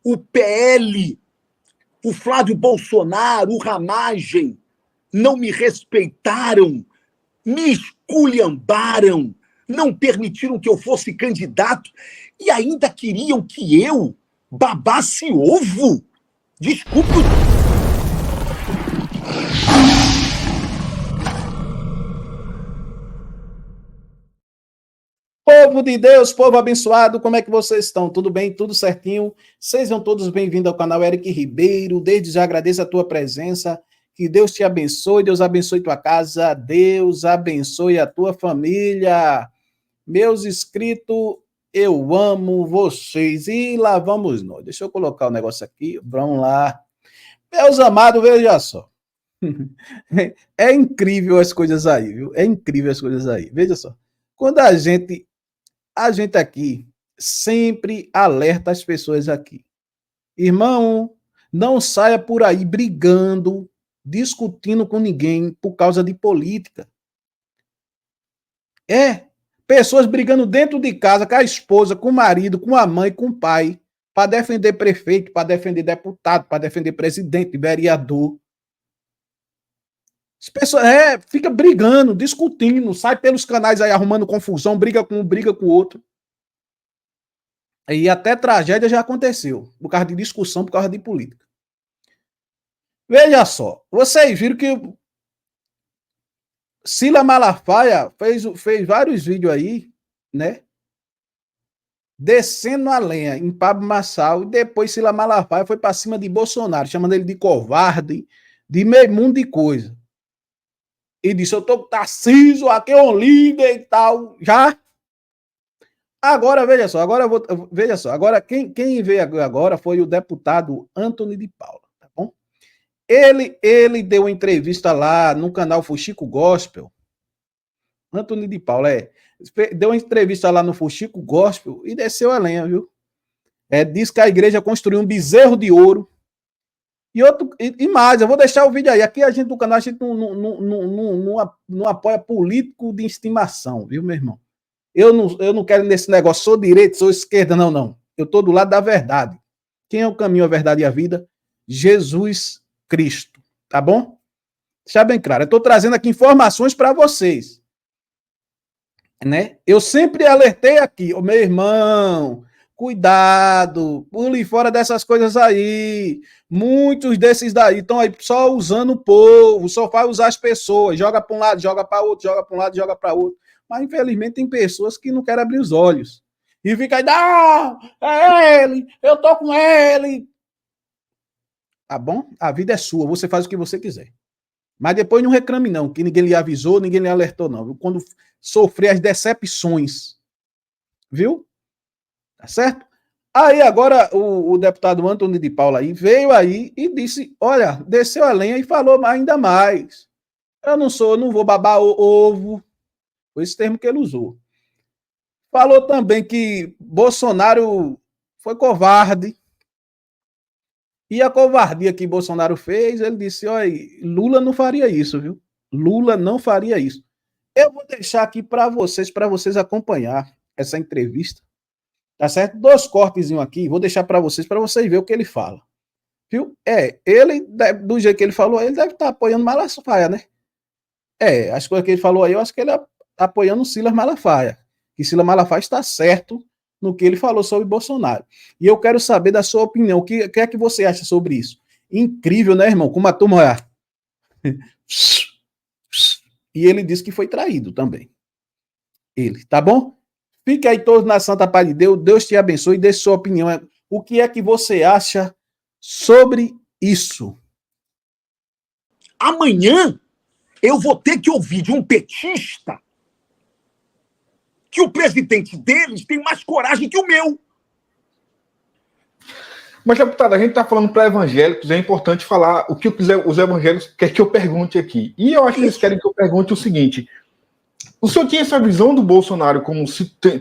o PL, o Flávio Bolsonaro, o Ramagem, não me respeitaram, me esculhambaram, não permitiram que eu fosse candidato e ainda queriam que eu babasse ovo. Desculpe. Povo de Deus, povo abençoado, como é que vocês estão? Tudo bem? Tudo certinho? Sejam todos bem-vindos ao canal Eric Ribeiro. Desde já agradeço a tua presença. Que Deus te abençoe, Deus abençoe tua casa, Deus abençoe a tua família. Meus inscritos, eu amo vocês. E lá vamos nós. Deixa eu colocar o negócio aqui. Vamos lá. Meus amados, veja só. É incrível as coisas aí, viu? É incrível as coisas aí. Veja só. Quando a gente aqui sempre alerta as pessoas aqui. Irmão, não saia por aí brigando, discutindo com ninguém por causa de política. Pessoas brigando dentro de casa com a esposa, com o marido, com a mãe, com o pai, para defender prefeito, para defender deputado, para defender presidente, vereador. As pessoas fica brigando, discutindo, sai pelos canais aí arrumando confusão, briga com um, briga com o outro. E até tragédia já aconteceu, por causa de discussão, por causa de política. Veja só, vocês viram que Cila Malafaia fez vários vídeos aí, né? Descendo a lenha em Pablo Marçal, e depois Cila Malafaia foi para cima de Bolsonaro, chamando ele de covarde, de meio mundo de coisa. E disse, eu tô com Tarcísio, aqui é um líder e tal, já. Agora, veja só, agora quem veio agora foi o deputado Antony de Paula, tá bom? Ele deu uma entrevista lá no canal Fuxico Gospel. Antony de Paula, deu uma entrevista lá no Fuxico Gospel e desceu a lenha, viu? Diz que a igreja construiu um bezerro de ouro. E mais, eu vou deixar o vídeo aí. Aqui a gente do canal, a gente não apoia político de estimação, viu, meu irmão? Eu não quero nesse negócio, sou direita, sou esquerda, não. Eu estou do lado da verdade. Quem é o caminho, a verdade e a vida? Jesus Cristo, tá bom? Deixa bem claro, eu estou trazendo aqui informações para vocês, né? Eu sempre alertei aqui, meu irmão, cuidado, pule fora dessas coisas aí. Muitos desses daí estão aí só usando o povo, só vai usar as pessoas, joga para um lado, joga para outro, joga para um lado, joga para outro. Mas, infelizmente, tem pessoas que não querem abrir os olhos. E fica aí, não, é ele, eu tô com ele. Tá bom? A vida é sua, você faz o que você quiser. Mas depois não reclame, não, que ninguém lhe avisou, ninguém lhe alertou, não. Quando sofrer as decepções, viu? Tá certo? Aí agora o deputado Antony de Paula aí veio aí e disse, olha, desceu a lenha e falou ainda mais. Eu não vou babar o ovo. Foi esse termo que ele usou. Falou também que Bolsonaro foi covarde. E a covardia que Bolsonaro fez, ele disse, olha, Lula não faria isso, viu? Lula não faria isso. Eu vou deixar aqui para vocês acompanhar essa entrevista. Tá certo? 2 cortezinhos aqui, vou deixar para vocês verem o que ele fala. Viu? Ele, do jeito que ele falou, ele deve estar apoiando Malafaia, né? As coisas que ele falou aí, eu acho que ele apoiando o Silas Malafaia, que Silas Malafaia está certo no que ele falou sobre Bolsonaro. E eu quero saber da sua opinião, o que é que você acha sobre isso? Incrível, né, irmão? Como a turma... E ele disse que foi traído também. Ele, tá bom? Fique aí todos na santa paz de Deus, Deus te abençoe e dê sua opinião. O que é que você acha sobre isso? Amanhã eu vou ter que ouvir de um petista que o presidente deles tem mais coragem que o meu. Mas, deputado, a gente está falando para evangélicos, é importante falar o que os evangélicos querem que eu pergunte aqui. E eu acho que eles querem que eu pergunte o seguinte: o senhor tinha essa visão do Bolsonaro como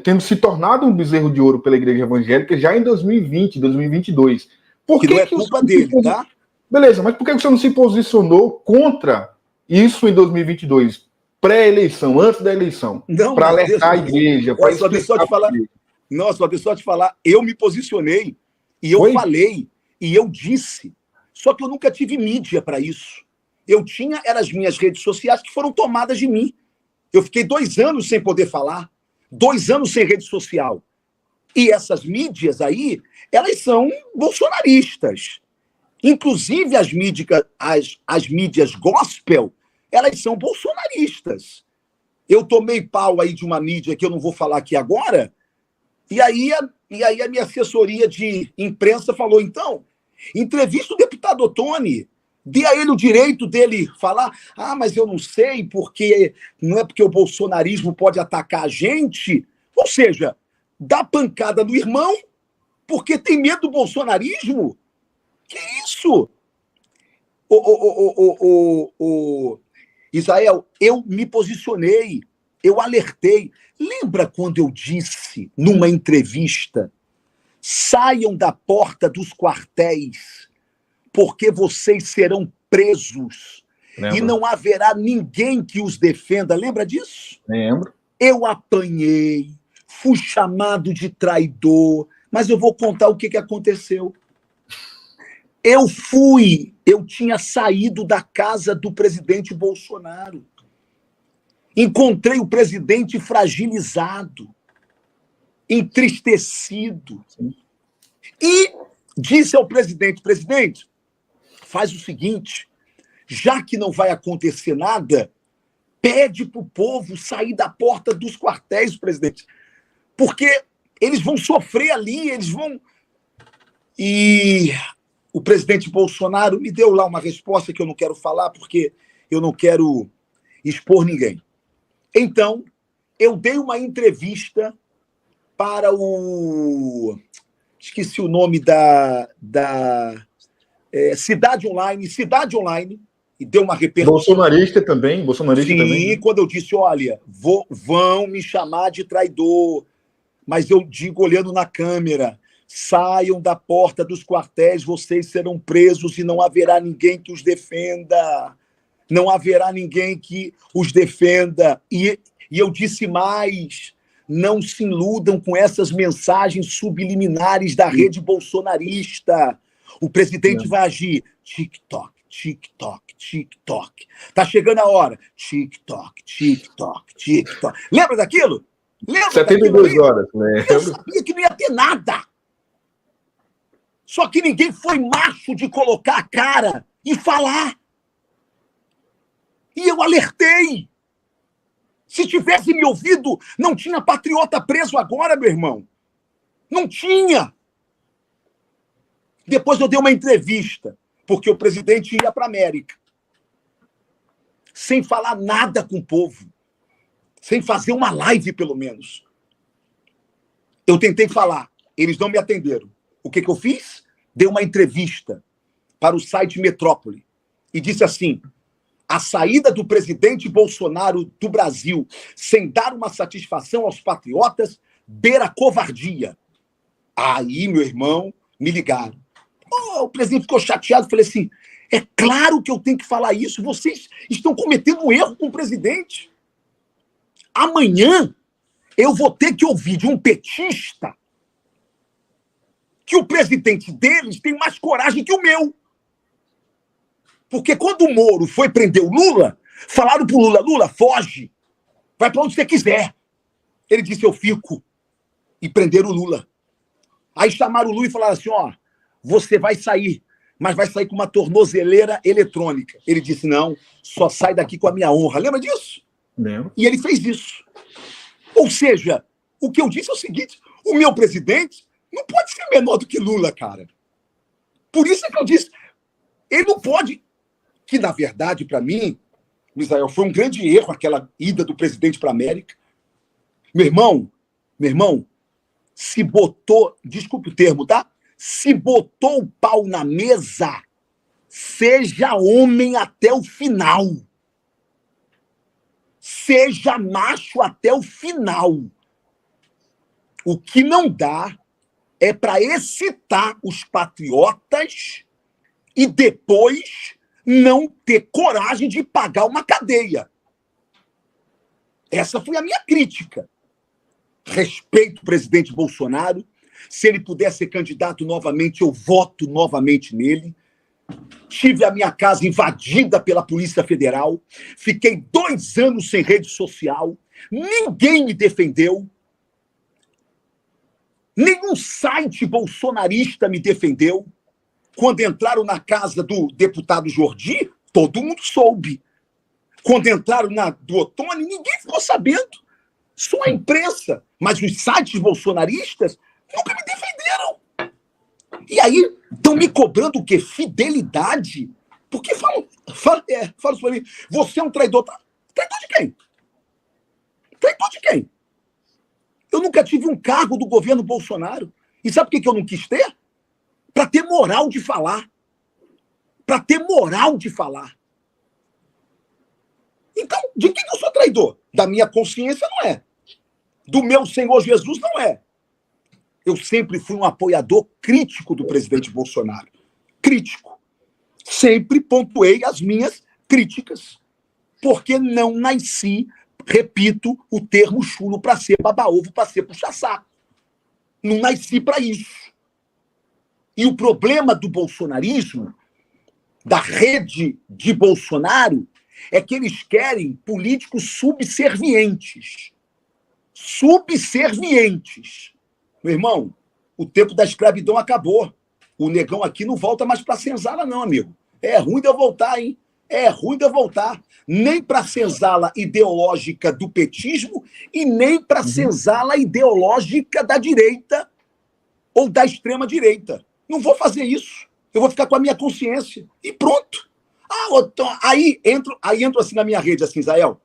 tendo se tornado um bezerro de ouro pela igreja evangélica já em 2020, 2022. Por que não é culpa dele, tá? Beleza, mas por que o senhor não se posicionou contra isso em 2022? Pré-eleição, antes da eleição, para alertar a igreja, para explicar a igreja. Não, só deixa eu te falar, eu me posicionei E eu falei, e eu disse. Só que eu nunca tive mídia para isso. Eu tinha, eram as minhas redes sociais que foram tomadas de mim. Eu fiquei 2 anos sem poder falar, 2 anos sem rede social. E essas mídias aí, elas são bolsonaristas. Inclusive as mídias gospel, elas são bolsonaristas. Eu tomei pau aí de uma mídia que eu não vou falar aqui agora, e aí a minha assessoria de imprensa falou, então, entrevista o deputado Ottoni, dê a ele o direito dele falar, mas eu não sei, porque não é porque o bolsonarismo pode atacar a gente. Ou seja, dá pancada no irmão porque tem medo do bolsonarismo? Que isso? Israel, eu me posicionei, eu alertei. Lembra quando eu disse numa entrevista, saiam da porta dos quartéis, porque vocês serão presos. Lembra? E não haverá ninguém que os defenda. Lembra disso? Lembro. Eu apanhei, fui chamado de traidor, mas eu vou contar o que aconteceu. Eu tinha saído da casa do presidente Bolsonaro. Encontrei o presidente fragilizado, entristecido. Sim. E disse ao presidente, presidente, faz o seguinte, já que não vai acontecer nada, pede para o povo sair da porta dos quartéis, presidente, porque eles vão sofrer ali, eles vão... E o presidente Bolsonaro me deu lá uma resposta que eu não quero falar, porque eu não quero expor ninguém. Então, eu dei uma entrevista para o... Esqueci o nome da Cidade Online, e deu uma repercussão. Bolsonarista também? Sim, quando eu disse, olha, vão me chamar de traidor, mas eu digo olhando na câmera, saiam da porta dos quartéis, vocês serão presos e não haverá ninguém que os defenda. Não haverá ninguém que os defenda. E eu disse mais, não se iludam com essas mensagens subliminares da rede bolsonarista. O presidente vai agir. TikTok, TikTok, TikTok. Tá chegando a hora. TikTok, TikTok, TikTok. Lembra daquilo? Lembra 72 horas, né? Eu sabia que não ia ter nada. Só que ninguém foi macho de colocar a cara e falar. E eu alertei. Se tivesse me ouvido, não tinha patriota preso agora, meu irmão. Não tinha. Depois eu dei uma entrevista, porque o presidente ia para a América. Sem falar nada com o povo. Sem fazer uma live, pelo menos. Eu tentei falar. Eles não me atenderam. O que eu fiz? Dei uma entrevista para o site Metrópole. E disse assim... A saída do presidente Bolsonaro do Brasil sem dar uma satisfação aos patriotas beira covardia. Aí, meu irmão, me ligaram. O presidente ficou chateado. Falei assim, é claro que eu tenho que falar isso. Vocês estão cometendo um erro com o presidente. Amanhã eu vou ter que ouvir de um petista que o presidente deles tem mais coragem que o meu. Porque quando o Moro foi prender o Lula, falaram pro Lula, Lula, foge, vai para onde você quiser. Ele disse, eu fico. E prenderam o Lula. Aí chamaram o Lula e falaram assim, ó, você vai sair, mas vai sair com uma tornozeleira eletrônica. Ele disse, não, só sai daqui com a minha honra. Lembra disso? Lembro. E ele fez isso. Ou seja, o que eu disse é o seguinte, o meu presidente não pode ser menor do que Lula, cara. Por isso é que eu disse, ele não pode... Que, na verdade, para mim, Israel, foi um grande erro aquela ida do presidente para a América. Meu irmão, se botou, desculpe o termo, tá? Se botou o pau na mesa, seja homem até o final. Seja macho até o final. O que não dá é para excitar os patriotas e depois... não ter coragem de pagar uma cadeia. Essa foi a minha crítica. Respeito o presidente Bolsonaro, Se ele puder ser candidato novamente, eu voto novamente nele. Tive a minha casa invadida pela Polícia Federal. Fiquei 2 anos sem rede social. Ninguém me defendeu. Nenhum site bolsonarista me defendeu. Quando entraram na casa do deputado Jordi, todo mundo soube. Quando entraram na do Ottoni, ninguém ficou sabendo. Só a imprensa. Mas os sites bolsonaristas nunca me defenderam. E aí, estão me cobrando o quê? Fidelidade? Porque falam isso pra mim. Você é um traidor. Traidor de quem? Traidor de quem? Eu nunca tive um cargo do governo Bolsonaro. E sabe por que eu não quis ter? Para ter moral de falar. Para ter moral de falar. Então, de quem eu sou traidor? Da minha consciência não é. Do meu Senhor Jesus não é. Eu sempre fui um apoiador crítico do presidente Bolsonaro. Crítico. Sempre pontuei as minhas críticas. Porque não nasci, repito, o termo chulo para ser baba-ovo, para ser puxa-saco. Não nasci para isso. E o problema do bolsonarismo, da rede de Bolsonaro, é que eles querem políticos subservientes. Subservientes. Meu irmão, o tempo da escravidão acabou. O negão aqui não volta mais para a senzala, não, amigo. É ruim de eu voltar, hein? É ruim de eu voltar. Nem para a senzala ideológica do petismo e nem para a senzala ideológica da direita ou da extrema-direita. Não vou fazer isso. Eu vou ficar com a minha consciência. E pronto. Aí entro assim na minha rede, assim, Israel.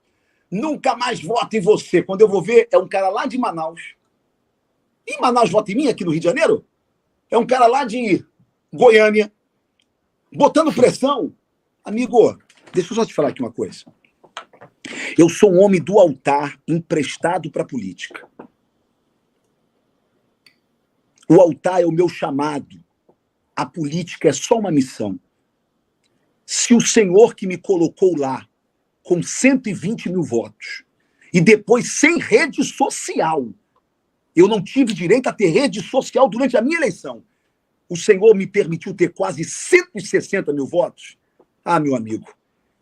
Nunca mais voto em você. Quando eu vou ver, é um cara lá de Manaus. E Manaus vota em mim aqui no Rio de Janeiro? É um cara lá de Goiânia, botando pressão. Amigo, deixa eu só te falar aqui uma coisa. Eu sou um homem do altar emprestado para a política. O altar é o meu chamado. A política é só uma missão. Se o Senhor que me colocou lá, com 120 mil votos, e depois sem rede social, eu não tive direito a ter rede social durante a minha eleição, o Senhor me permitiu ter quase 160 mil votos. Ah, meu amigo,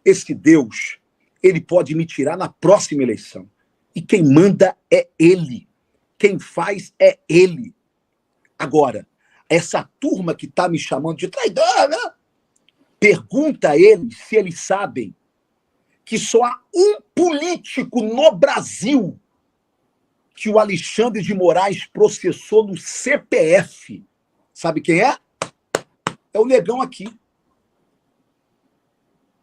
esse Deus, ele pode me tirar na próxima eleição. E quem manda é ele. Quem faz é ele. Agora, essa turma que está me chamando de traidor, né? Pergunta a eles se eles sabem que só há um político no Brasil que o Alexandre de Moraes processou no CPF. Sabe quem é? É o negão aqui.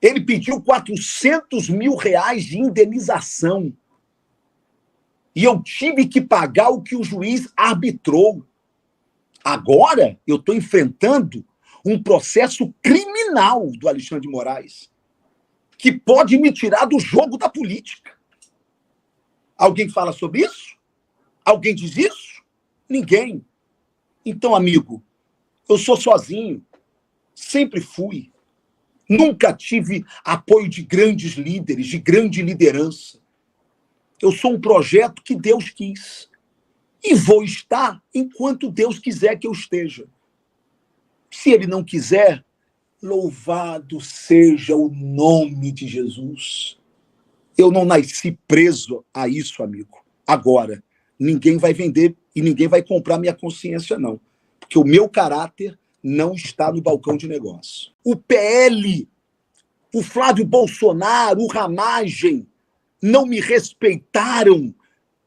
Ele pediu 400 mil reais de indenização. E eu tive que pagar o que o juiz arbitrou. Agora, eu estou enfrentando um processo criminal do Alexandre de Moraes, que pode me tirar do jogo da política. Alguém fala sobre isso? Alguém diz isso? Ninguém. Então, amigo, eu sou sozinho. Sempre fui. Nunca tive apoio de grandes líderes, de grande liderança. Eu sou um projeto que Deus quis. E vou estar enquanto Deus quiser que eu esteja. Se Ele não quiser, louvado seja o nome de Jesus. Eu não nasci preso a isso, amigo. Agora, ninguém vai vender e ninguém vai comprar minha consciência, não. Porque o meu caráter não está no balcão de negócio. O PL, o Flávio Bolsonaro, o Ramagem, não me respeitaram,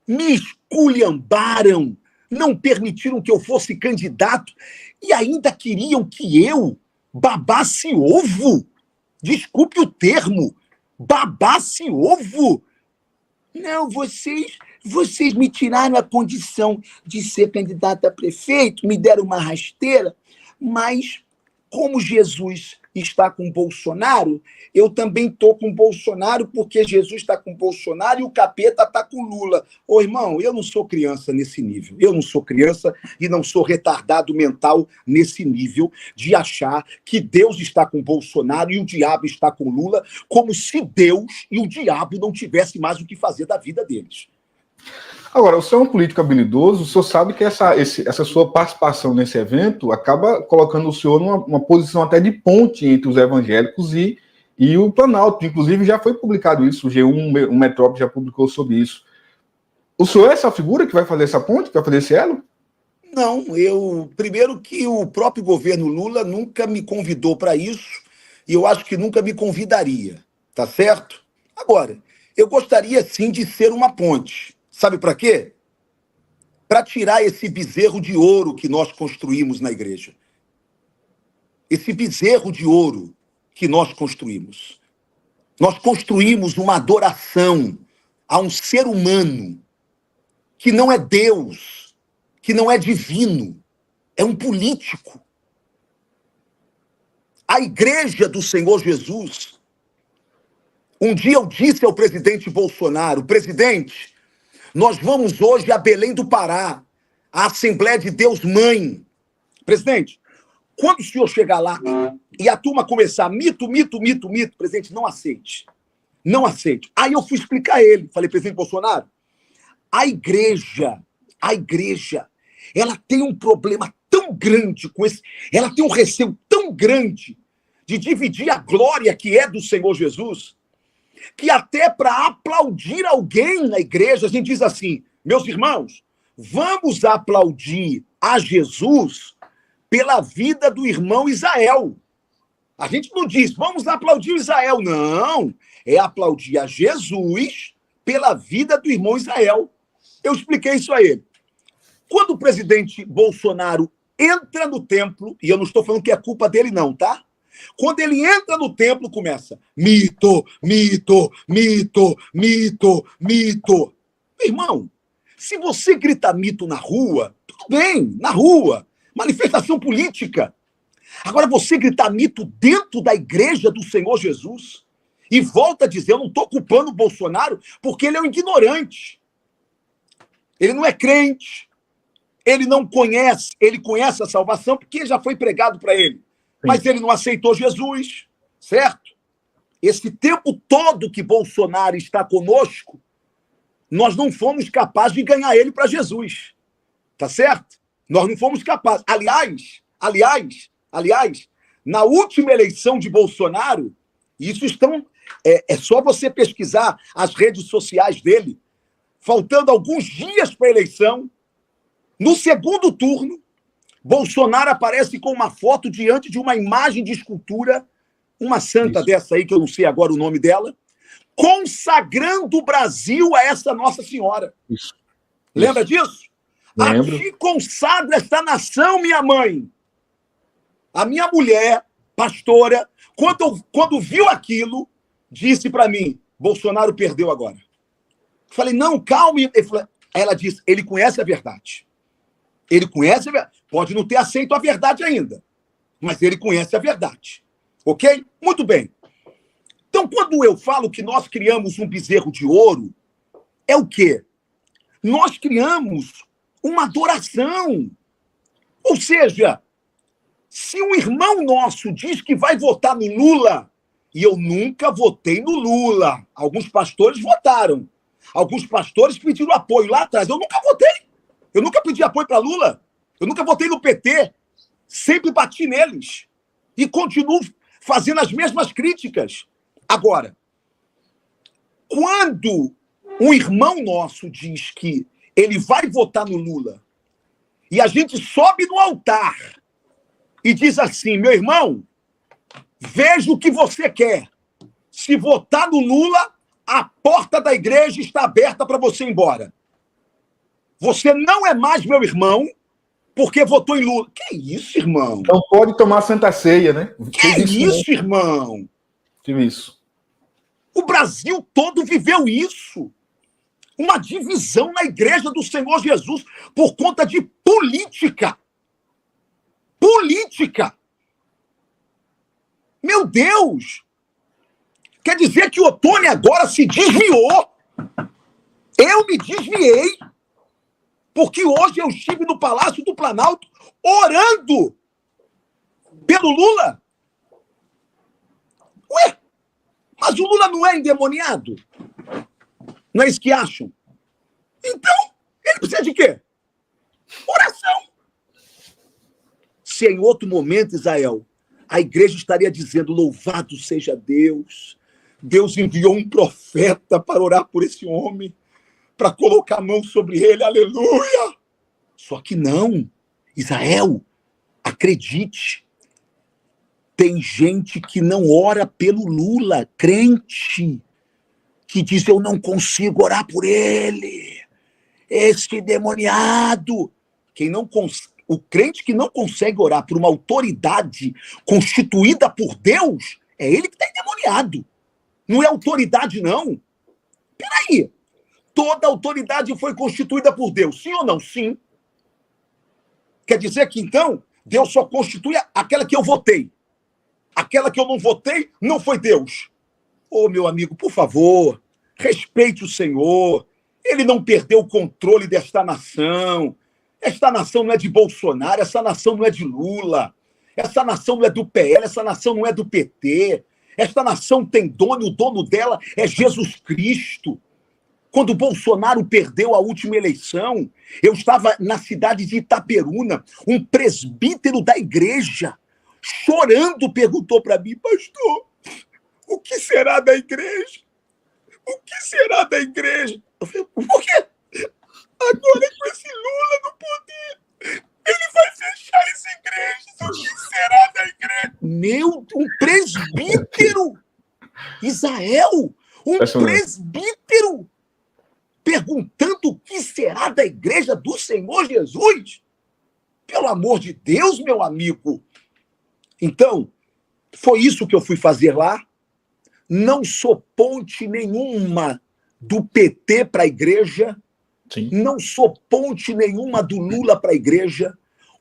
me esculhambaram, não permitiram que eu fosse candidato e ainda queriam que eu babasse ovo. Desculpe o termo, babasse ovo. Não, vocês me tiraram a condição de ser candidato a prefeito, me deram uma rasteira, mas como Jesus está com Bolsonaro, eu também estou com Bolsonaro, porque Jesus está com Bolsonaro e o capeta está com Lula. Ô, irmão, eu não sou criança nesse nível. Eu não sou criança e não sou retardado mental nesse nível de achar que Deus está com Bolsonaro e o diabo está com Lula, como se Deus e o diabo não tivessem mais o que fazer da vida deles. Agora, o senhor é um político habilidoso, o senhor sabe que essa sua participação nesse evento acaba colocando o senhor numa posição até de ponte entre os evangélicos e o Planalto. Inclusive, já foi publicado isso, o G1, o Metrópole já publicou sobre isso. O senhor é essa figura que vai fazer essa ponte, que vai fazer esse elo? Não, primeiro que o próprio governo Lula nunca me convidou para isso, e eu acho que nunca me convidaria, tá certo? Agora, eu gostaria sim de ser uma ponte. Sabe para quê? Para tirar esse bezerro de ouro que nós construímos na igreja. Esse bezerro de ouro que nós construímos. Nós construímos uma adoração a um ser humano que não é Deus, que não é divino, é um político. A igreja do Senhor Jesus. Um dia eu disse ao presidente Bolsonaro, presidente, nós vamos hoje a Belém do Pará, a Assembleia de Deus Mãe. Presidente, quando o senhor chegar lá e a turma começar mito, presidente, não aceite. Não aceite. Aí eu fui explicar a ele. Falei, presidente Bolsonaro, a igreja, ela tem um problema tão grande com esse... Ela tem um receio tão grande de dividir a glória que é do Senhor Jesus, que até para aplaudir alguém na igreja, a gente diz assim, meus irmãos, vamos aplaudir a Jesus pela vida do irmão Israel. A gente não diz, vamos aplaudir o Israel. Não, é aplaudir a Jesus pela vida do irmão Israel. Eu expliquei isso a ele. Quando o presidente Bolsonaro entra no templo, e eu não estou falando que é culpa dele não, tá? Quando ele entra no templo, começa mito. Meu irmão, se você grita mito na rua, tudo bem, na rua, manifestação política. Agora, você gritar mito dentro da igreja do Senhor Jesus, e volta a dizer, eu não estou culpando o Bolsonaro, porque ele é um ignorante. Ele não é crente, ele não conhece, ele conhece a salvação porque já foi pregado para ele. Mas ele não aceitou Jesus, certo? Esse tempo todo que Bolsonaro está conosco, nós não fomos capazes de ganhar ele para Jesus. Tá certo? Nós não fomos capazes. Aliás, na última eleição de Bolsonaro, isso é só você pesquisar as redes sociais dele, faltando alguns dias para a eleição, no segundo turno, Bolsonaro aparece com uma foto diante de uma imagem de escultura, uma santa dessa aí, que eu não sei agora o nome dela, consagrando o Brasil a essa Nossa Senhora. Isso. Lembra disso? Lembro. A ti consagra esta nação, minha mãe. A minha mulher, pastora, quando viu aquilo, disse para mim, Bolsonaro perdeu agora. Falei, não, calme. Ela disse, ele conhece a verdade. Ele conhece a verdade. Pode não ter aceito a verdade ainda, mas ele conhece a verdade. Ok? Muito bem. Então, quando eu falo que nós criamos um bezerro de ouro, é o quê? Nós criamos uma adoração. Ou seja, se um irmão nosso diz que vai votar no Lula, e eu nunca votei no Lula, alguns pastores votaram, alguns pastores pediram apoio lá atrás, eu nunca votei. Eu nunca pedi apoio para Lula. Eu nunca votei no PT. Sempre bati neles. E continuo fazendo as mesmas críticas. Agora, quando um irmão nosso diz que ele vai votar no Lula e a gente sobe no altar e diz assim, meu irmão, veja o que você quer. Se votar no Lula, a porta da igreja está aberta para você ir embora. Você não é mais meu irmão porque votou em Lula. Que isso, irmão? Não pode tomar Santa Ceia, né? Que isso, irmão? Tive isso. O Brasil todo viveu isso. Uma divisão na igreja do Senhor Jesus por conta de política. Política. Meu Deus! Quer dizer que o Ottoni agora se desviou. Eu me desviei. Porque hoje eu estive no Palácio do Planalto orando pelo Lula. Ué, mas o Lula não é endemoniado? Não é isso que acham? Então, ele precisa de quê? Oração. Se em outro momento, Israel, a igreja estaria dizendo, louvado seja Deus, Deus enviou um profeta para orar por esse homem, para colocar a mão sobre ele, aleluia! Só que não, Israel, acredite, tem gente que não ora pelo Lula, crente, que diz, eu não consigo orar por ele, este demoniado. O crente que não consegue orar por uma autoridade constituída por Deus, é ele que está endemoniado. Não é autoridade, não. Peraí, toda autoridade foi constituída por Deus, sim ou não? Sim. Quer dizer que, então, Deus só constitui aquela que eu votei. Aquela que eu não votei não foi Deus. Ô, meu amigo, por favor, respeite o Senhor. Ele não perdeu o controle desta nação. Esta nação não é de Bolsonaro, essa nação não é de Lula. Essa nação não é do PL, essa nação não é do PT. Esta nação tem dono e o dono dela é Jesus Cristo. Quando o Bolsonaro perdeu a última eleição, eu estava na cidade de Itaperuna, um presbítero da igreja, chorando, perguntou para mim, pastor, o que será da igreja? O que será da igreja? Eu falei, por quê? Agora com esse Lula no poder, ele vai fechar as igrejas, o que será da igreja? Um presbítero, Israel, presbítero, perguntando o que será da igreja do Senhor Jesus. Pelo amor de Deus, meu amigo. Então, foi isso que eu fui fazer lá. Não sou ponte nenhuma do PT para a igreja. Sim. Não sou ponte nenhuma do Lula para a igreja.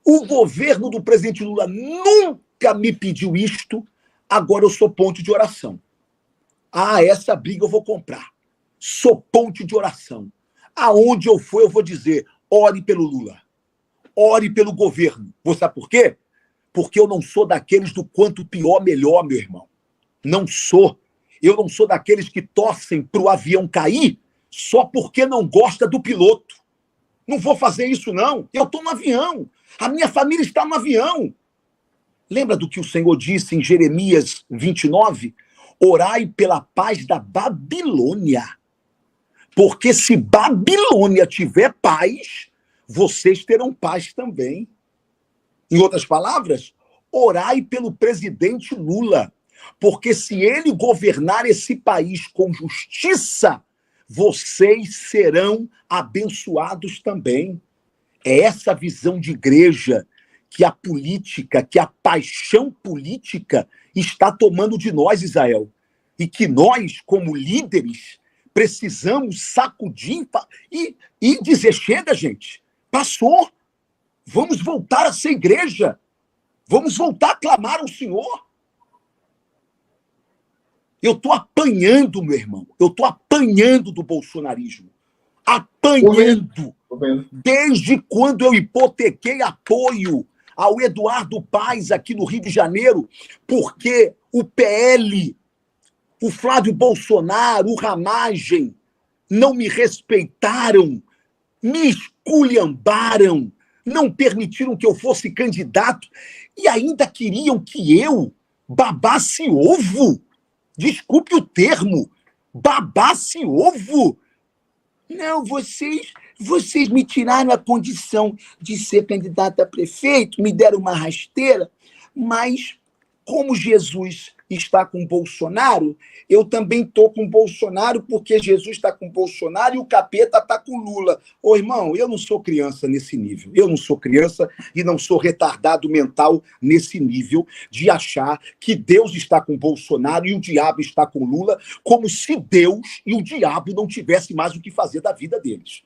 O governo do presidente Lula nunca me pediu isto. Agora eu sou ponte de oração. Ah, essa briga eu vou comprar. Sou ponte de oração. Aonde eu for, eu vou dizer, ore pelo Lula. Ore pelo governo. Você sabe por quê? Porque eu não sou daqueles do quanto pior, melhor, meu irmão. Não sou. Eu não sou daqueles que torcem para o avião cair só porque não gosta do piloto. Não vou fazer isso, não. Eu estou no avião. A minha família está no avião. Lembra do que o Senhor disse em Jeremias 29? Orai pela paz da Babilônia. Porque se Babilônia tiver paz, vocês terão paz também. Em outras palavras, orai pelo presidente Lula. Porque se ele governar esse país com justiça, vocês serão abençoados também. É essa visão de igreja que a política, que a paixão política está tomando de nós, Israel. E que nós, como líderes, precisamos sacudir e dizer, chega, gente, passou. Vamos voltar a ser igreja. Vamos voltar a clamar ao Senhor. Eu estou apanhando, meu irmão. Eu estou apanhando do bolsonarismo. Apanhando. Desde quando eu hipotequei apoio ao Eduardo Paes aqui no Rio de Janeiro, porque o PL, o Flávio Bolsonaro, o Ramagem, não me respeitaram, me esculhambaram, não permitiram que eu fosse candidato e ainda queriam que eu babasse ovo. Desculpe o termo, babasse ovo. Não, vocês me tiraram a condição de ser candidato a prefeito, me deram uma rasteira, mas como Jesus está com Bolsonaro, eu também estou com Bolsonaro, porque Jesus está com Bolsonaro e o capeta está com Lula. Ô, irmão, eu não sou criança nesse nível. Eu não sou criança e não sou retardado mental nesse nível de achar que Deus está com Bolsonaro e o diabo está com Lula, como se Deus e o diabo não tivessem mais o que fazer da vida deles.